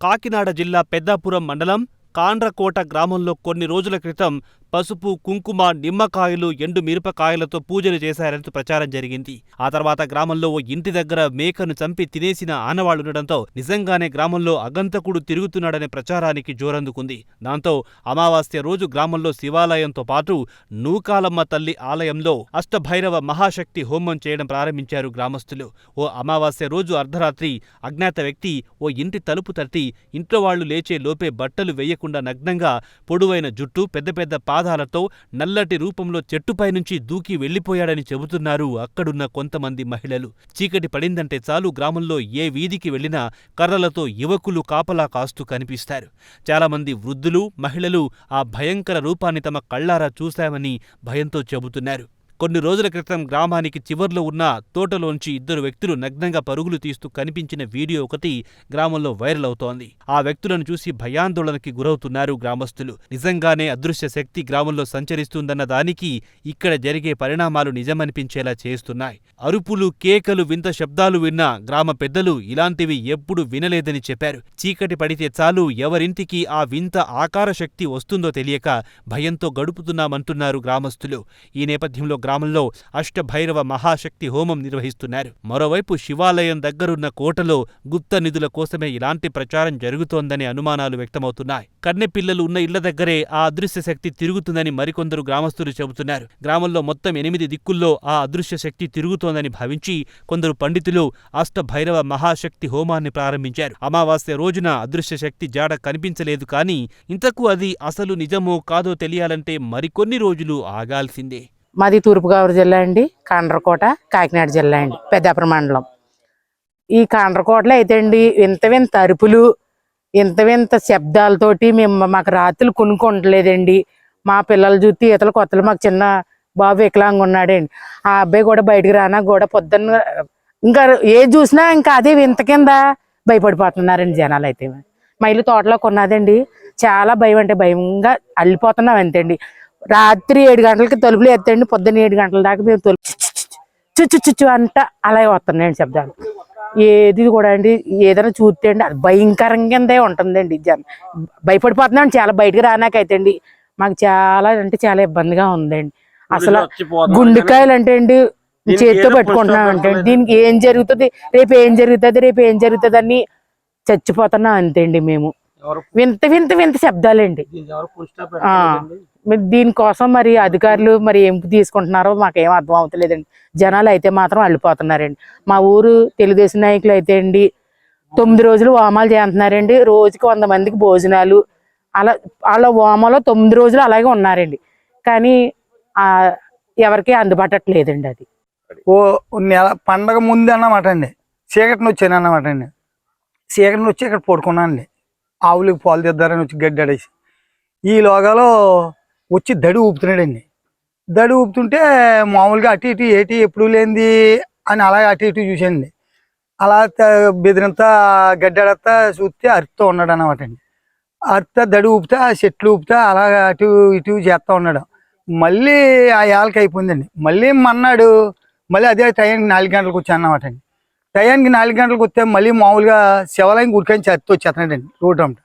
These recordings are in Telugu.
కాకినాడ జిల్లా పెద్దాపురం మండలం కాండ్రకోట గ్రామంలో కొన్ని రోజుల క్రితం పసుపు, కుంకుమ, నిమ్మకాయలు, ఎండు మిరపకాయలతో పూజలు చేశారంటూ ప్రచారం జరిగింది. ఆ తర్వాత గ్రామంలో ఓ ఇంటి దగ్గర మేకను చంపి తినేసిన ఆనవాళ్లుండటంతో నిజంగానే గ్రామంలో అగంతకుడు తిరుగుతున్నాడనే ప్రచారానికి జోరందుకుంది. దాంతో అమావాస్య రోజు గ్రామంలో శివాలయంతో పాటు నూకాలమ్మ తల్లి ఆలయంలో అష్టభైరవ మహాశక్తి హోమం చేయడం ప్రారంభించారు గ్రామస్తులు. ఓ అమావాస్య రోజు అర్ధరాత్రి అజ్ఞాత వ్యక్తి ఓ ఇంటి తలుపు తట్టి ఇంట్లో వాళ్లు లేచే లోపే బట్టలు వేయకుండా నగ్నంగా పొడవైన జుట్టు, పెద్ద పెద్ద పాదాలతో నల్లటి రూపంలో చెట్టుపై నుంచి దూకి వెళ్లిపోయాడని చెబుతున్నారు అక్కడున్న కొంతమంది మహిళలు. చీకటి పడిందంటే చాలు గ్రామంలో ఏ వీధికి వెళ్లినా కర్రలతో యువకులు కాపలా కాస్తూ కనిపిస్తారు. చాలామంది వృద్ధులు, మహిళలు ఆ భయంకర రూపాన్ని తమ కళ్లారా చూశామని భయంతో చెబుతున్నారు. కొన్ని రోజుల క్రితం గ్రామానికి చివర్లో ఉన్న తోటలోంచి ఇద్దరు వ్యక్తులు నగ్నంగా పరుగులు తీస్తూ కనిపించిన వీడియో ఒకటి గ్రామంలో వైరల్ అవుతోంది. ఆ వ్యక్తులను చూసి భయాందోళనకి గురవుతున్నారు గ్రామస్తులు. నిజంగానే అదృశ్య శక్తి గ్రామంలో సంచరిస్తుందన్న దానికి ఇక్కడ జరిగే పరిణామాలు నిజమనిపించేలా చేస్తున్నాయి. అరుపులు, కేకలు, వింత శబ్దాలు విన్న గ్రామ పెద్దలు ఇలాంటివి ఎప్పుడు వినలేదని చెప్పారు. చీకటి పడితే చాలు ఎవరింటికి ఆ వింత ఆకార శక్తి వస్తుందో తెలియక భయంతో గడుపుతున్నామంటున్నారు గ్రామస్తులు. ఈ నేపథ్యంలో గ్రామంలో అష్టభైరవ మహాశక్తి హోమం నిర్వహిస్తున్నారు. మరోవైపు శివాలయం దగ్గరున్న కోటలో గుప్త నిధుల కోసమే ఇలాంటి ప్రచారం జరుగుతోందనే అనుమానాలు వ్యక్తమవుతున్నాయి. కన్నెపిల్లలు ఉన్న ఇళ్ల దగ్గరే ఆ అదృశ్య శక్తి తిరుగుతుందని మరికొందరు గ్రామస్తులు చెబుతున్నారు. గ్రామంలో మొత్తం 8 దిక్కుల్లో ఆ అదృశ్య శక్తి తిరుగుతోందని భావించి కొందరు పండితులు అష్టభైరవ మహాశక్తి హోమాన్ని ప్రారంభించారు. అమావాస్య రోజున అదృశ్య శక్తి జాడ కనిపించలేదు కానీ ఇంతకు అది అసలు నిజమో కాదో తెలియాలంటే మరికొన్ని రోజులు ఆగాల్సిందే. మాది తూర్పుగోదావరి జిల్లా అండి. కాండ్రకోట, కాకినాడ జిల్లా అండి, పెద్దాపురం మండలం. ఈ కాండ్రకోటలో అయితే అండి వింత వింత అరుపులు, వింత వింత శబ్దాలతోటి మాకు రాత్రులు కొనుక్కోవట్లేదండి. మా పిల్లలు చూస్తే ఇతల కొత్తలు మాకు చిన్న బాబు వికలాంగా ఉన్నాడండి. ఆ అబ్బాయి కూడా బయటకు రానా కూడా పొద్దున్న ఇంకా ఏది చూసినా ఇంకా అదే వింత కింద భయపడిపోతున్నారండి జనాలు. అయితే మా ఇల్లు తోటలో కొన్నదండి. చాలా భయం అంటే భయంగా అల్లిపోతున్నాం అంతేండి. రాత్రి 7 గంటలకి తలుపులు ఎత్తండి, పొద్దున్న 7 గంటల దాకా మేము చుచ్చు అంట అలాగే వస్తున్నాయండి శబ్దాలు. ఏది కూడా అండి ఏదైనా చూస్తే అండి అది భయంకరంగా ఉంటుందండి. భయపడిపోతున్నాం చాలా. బయటకు రానాకైతే అండి మాకు చాలా అంటే చాలా ఇబ్బందిగా ఉందండి. అసలు గుండెకాయలు అంటే అండి చేతితో పెట్టుకుంటున్నాం అంటే దీనికి ఏం జరుగుతుంది, రేపు ఏం జరుగుతుంది అని చచ్చిపోతున్నాం అంతే అండి. మేము వింత వింత వింత శబ్దాలండి. దీనికోసం మరి అధికారులు మరి ఏం తీసుకుంటున్నారో మాకేం అర్థం అవుతలేదండి. జనాలు అయితే మాత్రం అల్లిపోతున్నారండి. మా ఊరు తెలుగుదేశం నాయకులు అయితే అండి 9 రోజులు హోమాలు చేస్తున్నారండి. రోజుకి 100 మందికి భోజనాలు. అలా హోమాలో 9 రోజులు అలాగే ఉన్నారండి. కానీ ఎవరికి అందుబాటట్లేదండి. అది ఓ నెల పండగ ముందు అన్నమాట అండి. చీకటిని వచ్చాను అన్నమాట అండి. చీకటిని వచ్చి ఇక్కడ పడుకున్నానండి. ఆవులకి పాలు తెద్దారని వచ్చి గడ్డి ఆడేసి ఈ లోగాలో వచ్చి దడి ఊపుతున్నాడండి. దడి ఊపుతుంటే మామూలుగా అటు ఇటు ఏటి ఎప్పుడు లేనిది అని అలాగే అటు ఇటు చూసానండి. అలా బెదిరింతా గడ్డాడతా చూస్తే అరుపుతూ ఉన్నాడు అన్నమాట అండి. అరుపుతా దడి ఊపుతా చెట్లు ఊపుతా అలాగా అటు ఇటు చేస్తూ ఉన్నాడు. మళ్ళీ ఆ ఏళ్ళకి అయిపోయిందండి. మళ్ళీ మన్నాడు మళ్ళీ అదే టైంకి 4 గంటలకు వచ్చాను అన్నమాట అండి. టైంకి 4 గంటలకు వస్తే మళ్ళీ మామూలుగా శివాలయం గుడికాంచి అరుతూ వచ్చేస్తున్నాడండి. రోడ్డు అంట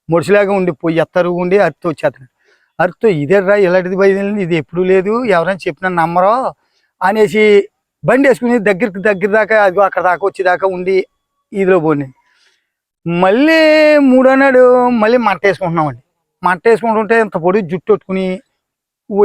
ముడిసిలాగా ఉండి పోయి ఎత్తరు ఉండి అరుతూ వచ్చేస్తున్నాడు. అరుతూ ఇదేరా ఇలాంటిది బయలుదేరింది, ఇది ఎప్పుడు లేదు, ఎవరైనా చెప్పిన నమ్మరో అనేసి బండి వేసుకుని దగ్గర దాకా అదిగో అక్కడ దాకా వచ్చేదాకా ఉండి ఇదిలో పోయింది. మళ్ళీ 3వ నాడు మళ్ళీ మంట వేసుకుంటున్నామండి. మంట వేసుకుంటుంటే ఇంత పొడి జుట్టు కొట్టుకుని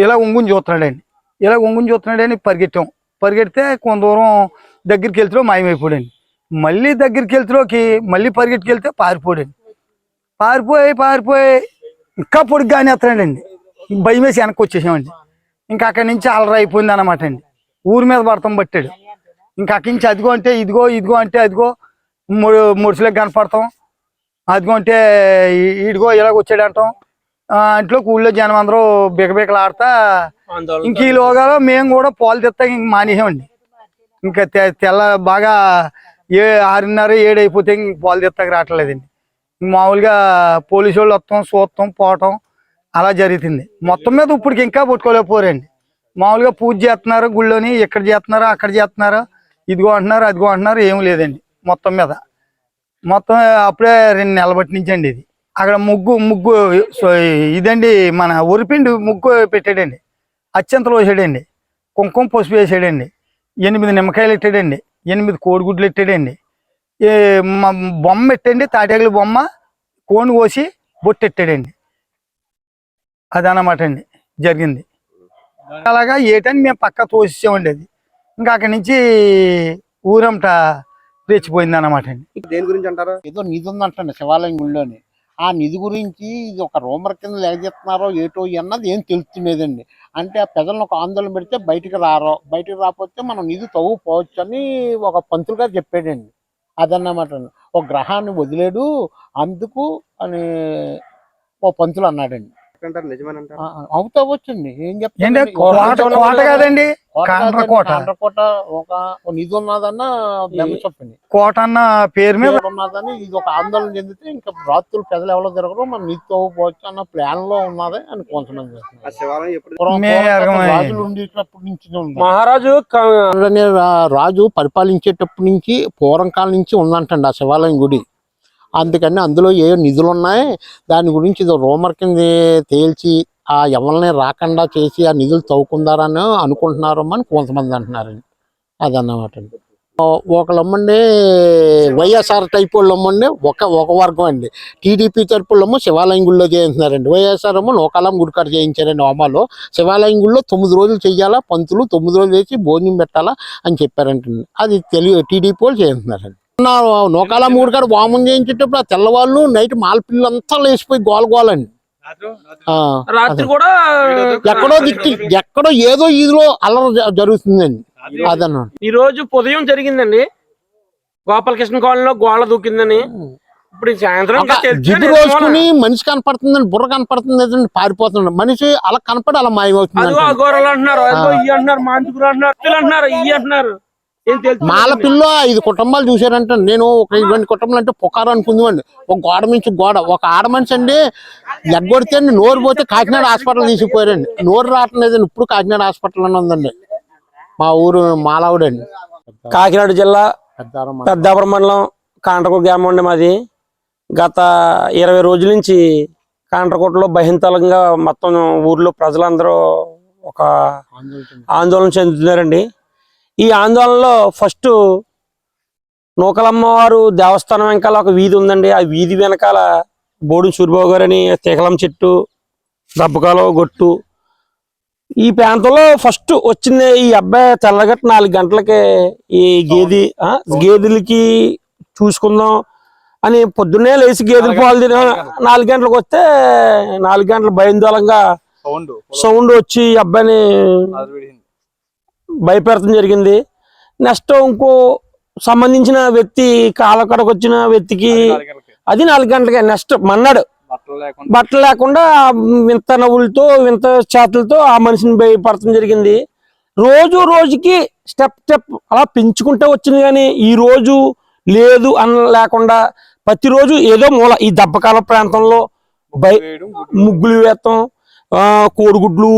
ఇలా ఒంగుని చూస్తున్నాడని పరిగెడితే కొంత దూరం దగ్గరికి వెళ్తే మాయమైపోయాడండి. మళ్ళీ దగ్గరికి వెళ్తేలోకి మళ్ళీ పరిగెట్టుకెళ్తే పారిపోయి ఇంకా పొడిగానే ఎత్తాడండి. భయం వేసి వెనక్కి వచ్చేసామండి. ఇంకా అక్కడి నుంచి అలర అయిపోయింది అనమాట అండి. ఊరి మీద పడతాం పట్టాడు. ఇంకా అక్కడి నుంచి అదిగో అంటే ఇదిగో అంటే అదిగో ముడిసిలోకి కనపడతాం, అదిగో అంటే ఇదిగో ఇలాగ వచ్చాడు అంటాం. ఇంట్లో ఊళ్ళో జనం అందరూ బికబికలు ఆడతా ఇంక ఈ లోగాలో మేము కూడా పాలు తెస్తా ఇంక మానేసామండి. ఇంకా తెల్ల బాగా 6:30 7 అయిపోతే ఇంక పాలు తెస్తాక రావట్లేదండి. మామూలుగా పోలీసు వాళ్ళు వస్తాం చూస్తాం పోవటం అలా జరుగుతుంది. మొత్తం మీద ఇప్పటికి ఇంకా పట్టుకోలేకపోరండి. మామూలుగా పూజ చేస్తున్నారు గుళ్ళోని, ఎక్కడ చేస్తున్నారు అక్కడ చేస్తున్నారు, ఇదిగో అంటున్నారు అదిగో అంటున్నారు, ఏం లేదండి మొత్తం మీద. మొత్తం అప్పుడే 2 నెలల బట్టి నుంచి అండి ఇది. అక్కడ ముగ్గు ఇదండి, మన ఒరిపిండి ముగ్గు పెట్టాడండి, అత్యంతలు వేసాడండి, కుంకుమ పసుపు వేసాడండి, 8 నిమ్మకాయలు పెట్టాడండి, 8 కోడిగుడ్లు పెట్టాడండి, బొమ్మ పెట్టండి, తాటాకుల బొమ్మ, కోని కోసి బొట్టు పెట్టాడండి. అదనమాట అండి జరిగింది. అలాగా ఏటని మేము పక్క తోసేసామండి. అది ఇంకా అక్కడి నుంచి ఊరంతా రెచ్చిపోయింది అన్నమాట అండి. దేని గురించి అంటారు? ఏదో నిధి ఉందంటండి శివాలయం గుడిలోని. ఆ నిధి గురించి ఇది ఒక రూమర్ కింద ఎగజెత్తున్నారో ఏటో అన్నది ఏం తెలుస్తులేదండి. అంటే ఆ ప్రజలను ఒక ఆందోళన పెడితే బయటికి రాకపోతే మనం నిధి తవ్వుకోవచ్చు అని ఒక పంతులు గారు చెప్పాడండి. అదన్నమాట. ఒక గ్రహాన్ని వదిలేడు అందుకు అని ఒక పంతులు అన్నాడండి. నిజమేనంటారు? అవుతావచ్చండి. ఏం ఏంటి కోట కాదండి, కాండ్రకోట. ఒక నిధి ఉన్నదన్న చెప్పింది. కోట అన్న పేరు మీద ఉన్నదని ఇది ఒక ఆందోళన చెందితే ఇంకా రాత్రులు ప్రజలు ఎవరో తిరగరు, మనం నిధి తవ్వుకోవచ్చు అన్న ప్లాన్ లో ఉన్నది అని కొంచెం రాజులు ఉండేటప్పటి నుంచి రాజు పరిపాలించేటప్పటి నుంచి పూర్వం కాలం నుంచి ఉందంటండి ఆ శివాలయం గుడి. అందుకని అందులో ఏ నిధులు ఉన్నాయి దాని గురించి ఇది రూమర్ కింద తేల్చి ఆ ఎవరిని రాకుండా చేసి ఆ నిధులు తవ్వుకుందారని అనుకుంటున్నారు అని కొంతమంది అంటున్నారండి. అదన్నమాట అండి. ఒకళ్ళమ్మండి వైఎస్ఆర్ టైప్ వాళ్ళు అమ్మండి ఒక వర్గం అండి. టీడీపీ తరపులేమో శివాలయం గుడిలో చేయించున్నారండి. వైఎస్ఆర్ ఏమో లోకాలం గుడికాడ చేయించారండి. హోమాలో శివాలయం గుడిలో 9 రోజులు చెయ్యాలా, పంతులు 9 రోజులు వేసి భోజనం పెట్టాలా అని చెప్పారంటండి. అది టీడీపీ వాళ్ళు చేయించున్నారండి. నోకాలం గుడికాడ వామం చేయించేటప్పుడు ఆ తెల్లవాళ్ళు నైట్ మాలపిల్లంతా లేచిపోయి గోలండి. రాత్రి కూడా ఎక్కడో ఏదో ఇదిలో అల్లరి జరుగుతుందండి. అదన్నా ఈ రోజు ఉదయం జరిగిందండి. గోపాలకృష్ణ కాలనీలో గోళ దూకిందని. ఇప్పుడు సాయంత్రం జిడ్డు రోజుకుని మనిషి కనపడుతుందండి, బుర్ర కనపడుతుంది, పారిపోతుంది మనిషి. అలా కనపడి అలా మాయమవుతుంది. గోరలు అంటున్నారు, ఇవి అంటున్నారు, మాంచుకులు అంటున్నారు, ఇవి అంటున్నారు. మాలపిల్ల 5 కుటుంబాలు చూసారంటే నేను ఒక 20 కుటుంబాలు అంటే పుకారు అనుకుందామండి. ఒక గోడ నుంచి గోడ ఒక ఆడ మనిషి అండి ఎగ్గొడితే అండి నోరు పోతే కాకినాడ హాస్పిటల్ తీసుకుపోయారండి. నోరు రావట్లేదండి. ఇప్పుడు కాకినాడ హాస్పిటల్లోనే ఉందండి. మా ఊరు మాలావుడండి. కాకినాడ జిల్లా పెద్దాపురం మండలం కాండ్రకోట గ్రామం అండి మాది. గత 20 రోజుల నుంచి కాండ్రకోటలో బహింతలంగా మొత్తం ఊర్లో ప్రజలందరూ ఒక ఆందోళన చెందుతున్నారండి. ఈ ఆందోళనలో ఫస్ట్ నూకలమ్మవారు దేవస్థానం వెనకాల ఒక వీధి ఉందండి. ఆ వీధి వెనకాల బోడు సూరిబాబు గారు అని తీగలం చెట్టు, దబ్బకాలో గొట్టు, ఈ ప్రాంతంలో ఫస్ట్ వచ్చింది. ఈ అబ్బాయి తెల్లగట్ట 4 గంటలకి ఈ గేదెలకి చూసుకుందాం అని పొద్దున్నే లేచి గేదెలు పాలు తిన 4 గంటలకు వస్తే 4 గంటల భయందోళంగా సౌండ్ వచ్చి ఈ అబ్బాయిని భయపెడతం జరిగింది. నెక్స్ట్ ఇంకో సంబంధించిన వ్యక్తి కాలకడకు వచ్చిన వ్యక్తికి అది 4 గంటలకే నెక్స్ట్ మన్నాడు బట్టలు లేకుండా వింత నవ్వులతో వింత చేతులతో ఆ మనిషిని భయపడటం జరిగింది. రోజుకి స్టెప్ అలా పెంచుకుంటూ వచ్చింది. కానీ ఈ రోజు లేదు అని లేకుండా ప్రతిరోజు ఏదో మూల ఈ దెబ్బకాల ప్రాంతంలో ముగ్గులు వేస్తాం, కోడిగుడ్లు,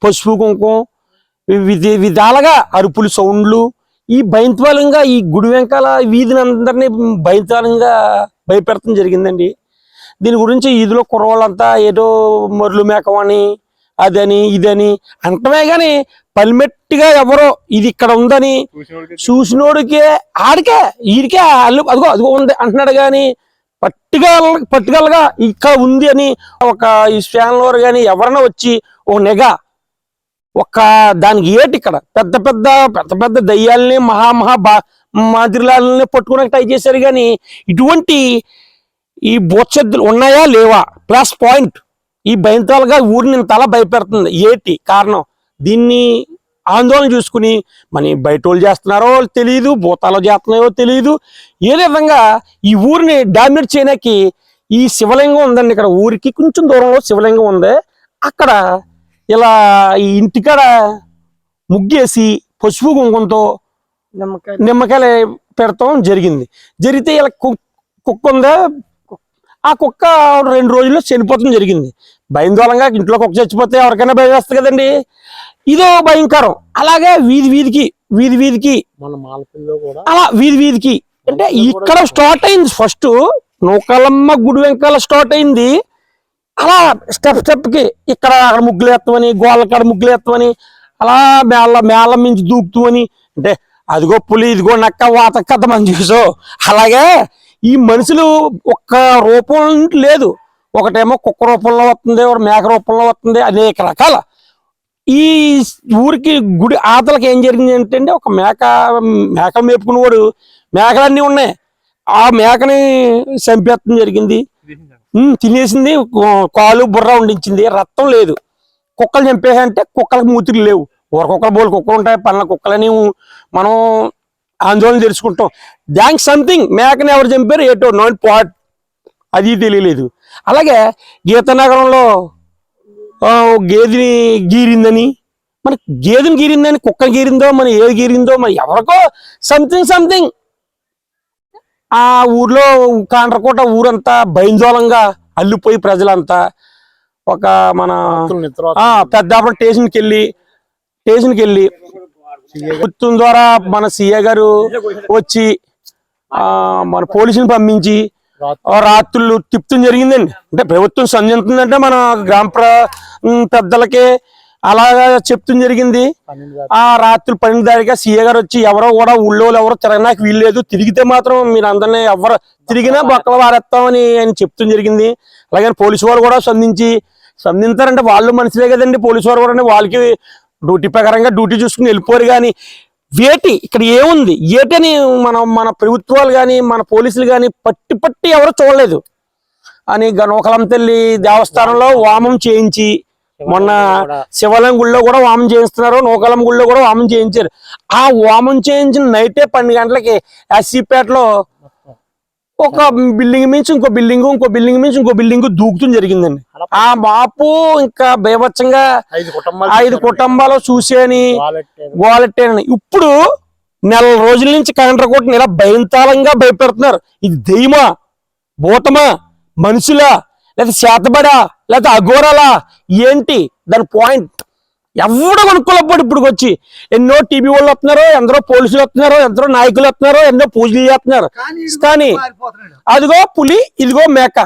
పసుపు కుంకుమ విధాలుగా అరుపులు సౌండ్లు ఈ భయంత్వాలంగా ఈ గుడి వెంకాల వీధిని అందరినీ భయంత్వాలంగా భయపెడతాం జరిగిందండి. దీని గురించి ఈదులో కుర్రవాళ్ళంతా ఏదో మరులు మేకమని అదని ఇదని అంటమే గాని పల్మెట్టిగా ఎవరో ఇది ఇక్కడ ఉందని చూసినోడికే ఈడికే అదిగో ఉంది అంటున్నాడు. కానీ పట్టుగలగా ఇక్కడ ఉంది అని ఒక ఈ స్పాన్లోర్ కానీ ఎవరైనా వచ్చి ఓ నిఘా ఒక్క దానికి ఏటి ఇక్కడ పెద్ద దయ్యాలని మాదిరిలాలని పట్టుకోవడానికి ట్రై చేశారు. కానీ ఇటువంటి ఈ బోత్సద్దులు ఉన్నాయా లేవా ప్లస్ పాయింట్ ఈ భయంతాలుగా ఊరిని ఇంతలా భయపెడుతుంది. ఏటి కారణం? దీన్ని ఆందోళన చూసుకుని మన బయట వాళ్ళు చేస్తున్నారో తెలియదు, భూతాలు చేస్తున్నాయో తెలియదు. ఏ విధంగా ఈ ఊరిని డామినేట్ చేయడానికి ఈ శివలింగం ఉందండి. ఇక్కడ ఊరికి కొంచెం దూరంలో శివలింగం ఉంది. అక్కడ ఇలా ఈ ఇంటికాడ ముగ్గేసి పసుపు కుంకుమతో నిమ్మకాయలు పెడతాం జరిగితే ఇలా కుక్క ఉందా, ఆ కుక్క 2 రోజుల్లో చనిపోవడం జరిగింది. భయందోళంగా ఇంట్లో కుక్క చచ్చిపోతే ఎవరికైనా భయం వేస్తుంది కదండి. ఇదో భయంకరం. అలాగే వీధికి మన మాలపిల్లో కూడా అలా వీధికి అంటే ఇక్కడ స్టార్ట్ అయింది ఫస్ట్ నూకాలమ్మ గుడి వెంకాల స్టార్ట్ అయింది. అలా స్టెప్ కి ఇక్కడ అక్కడ ముగ్గులు ఎత్తమని, గోళ్ళకాడ ముగ్గులు ఎత్తమని, అలా మేళం మించి దూకుతూమని, అంటే అదిగో పులి ఇదిగో నక్క వాత కథ మనం చూసాం. అలాగే ఈ మనుషులు ఒక్క రూపం లేదు, ఒకటేమో కుక్క రూపంలో వస్తుంది, ఒక మేక రూపంలో వస్తుంది, అనేక రకాల. ఈ ఊరికి గుడి ఆతలకి ఏం జరిగింది అంటే ఒక మేకలు మేపుకునేవాడు, మేకలన్నీ ఉన్నాయి, ఆ మేకని చంపేత్తడం జరిగింది, తినేసింది, కాలు బుర్ర ఉండించింది, రక్తం లేదు. కుక్కలు చంపేసంటే కుక్కలకు మూతులు లేవు, ఊరకొక్కలు బోలు కుక్కలు ఉంటాయి, పనుల కుక్కలని మనం ఆందోళన తెలుసుకుంటాం. దానికి సంథింగ్ మేకని ఎవరు చంపారు ఏటో నాట్ పాట్ అది తెలియలేదు. అలాగే గీతనగరంలో గేదెని గీరిందని, మరి గేదెని గీరిందని, కుక్కని గీరిందో, మన ఏది గీరిందో, మరి ఎవరికో సంథింగ్. ఆ ఊర్లో కాండ్రకోట ఊరంతా భయంజోలంగా అల్లిపోయి ప్రజలంతా ఒక మన పెద్దాపురం స్టేషన్కి వెళ్ళి ప్రభుత్వం ద్వారా మన సీఏ గారు వచ్చి మన పోలీసుని పంపించి రాత్రులు తిప్పడం జరిగిందండి. అంటే ప్రభుత్వం సంధించిందంటే మన గ్రామ పెద్దలకే అలాగా చెప్తం జరిగింది. ఆ రాత్రి 12 దాకా సీఏ గారు వచ్చి ఎవరో కూడా ఊళ్ళో ఎవరో తిరగడానికి వీల్లేదు, తిరిగితే మాత్రం మీరు అందరినీ ఎవరు తిరిగినా బొక్కలు వారేస్తామని ఆయన చెప్తం జరిగింది. అలాగే పోలీసు వారు కూడా సంధించారంటే వాళ్ళు మనుషులే కదండి, పోలీసు వారు కూడా వాళ్ళకి డ్యూటీ ప్రకారంగా డ్యూటీ చూసుకుని వెళ్ళిపోరు. కానీ వేటి ఇక్కడ ఏముంది ఏటని మన ప్రభుత్వాలు కానీ మన పోలీసులు కానీ పట్టి ఎవరు చూడలేదు అని నూకాలమ్మ తల్లి దేవస్థానంలో వామం చేయించి, మొన్న శివాలయం గుళ్ళో కూడా వామం చేయిస్తున్నారు, నూకాలమ్మ గుళ్ళో కూడా వామం చేయించారు. ఆ వామం చేయించిన నైటే 12 గంటలకి ఎస్సీపేటలో ఒక బిల్డింగ్ మించి ఇంకో బిల్డింగ్ దూకుతుంది జరిగిందండి. ఆ మాపు ఇంకా బీభత్సంగా 5 కుటుంబాలు చూసేని గోలెట్టేనని. ఇప్పుడు నెల రోజుల నుంచి కాండ్రకోటని ఇలా భయంతాళంగా భయపెడుతున్నారు. ఇది దెయ్యమా, భూతమా, మనుషులా, లేదా చేతబడా, లేదా అఘోరాలా, ఏంటి దాని పాయింట్ ఎవడో అనుకోలేకపోతే ఇప్పుడు వచ్చి ఎన్నో టీవీ వాళ్ళు వస్తున్నారు, ఎందరో పోలీసులు వస్తున్నారు, ఎందరో నాయకులు వస్తున్నారు, ఎన్నో పూజలు చేస్తున్నారు. కానీ అదిగో పులి ఇదిగో మేక.